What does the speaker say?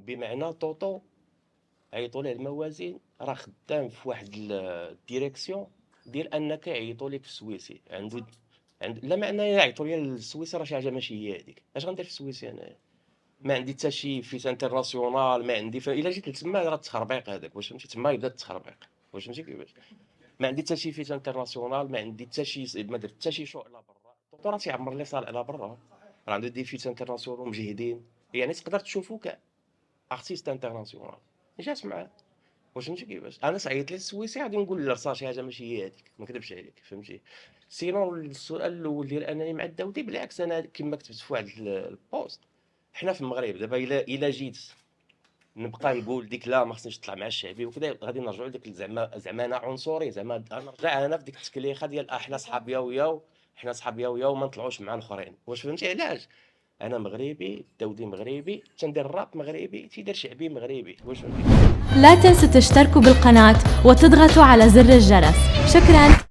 بمعنى طوطو عيطوا ليه الموازين راه خدام في واحد الديريكسيون ديال انك يعيطوا لك في السويسي عند لا معنى يعيطوا لي السويسي راه شي حاجه ماشي هي هذيك. اش غندير في السويسي انايا؟ ما عندي حتى شي فيس انترناسيونال، ما عندي الا جيت لتما راه التخربيق هذاك، واش فهمتي؟ تما يبدا التخربيق، واش فهمتي كيفاش؟ ما عندي حتى شي فيس انترناسيونال، ما عندي حتى شي، ما درت حتى شي شو على برا. طوطو راه تيعمر لي صال على برا، راه عنده دي فيس انترناسيونال مجهدين، يعني تقدر تشوفو كارتيست انترناسيونال. جات معاه، واش فهمتي كيفاش؟ انا صعيط لي السويسي غادي نقول له راه شي حاجه ماشي هي هذيك، ما نكذبش عليك، فهمتي؟ سينو السؤال الاول ديال انني مع الداودي، بالعكس انا كما كتبت في واحد البوست، حنا في المغرب دابا الا جيت نبقى نقول ديك لا ما خصنيش تطلع مع الشعبي وكذا، غادي نرجعوا لديك زعما انا عنصري، زعما نرجع انا في ديك التكليخه ديال حنا صحاب ياو حنا صحاب ياو وما نطلعوش مع الاخرين. واش فهمتي علاش؟ انا مغربي، الداودي مغربي، تندير الراب مغربي، تيدير شعبي مغربي. واش فهمتي؟ لا تنسوا تشتركوا بالقناة وتضغطوا على زر الجرس. شكراً.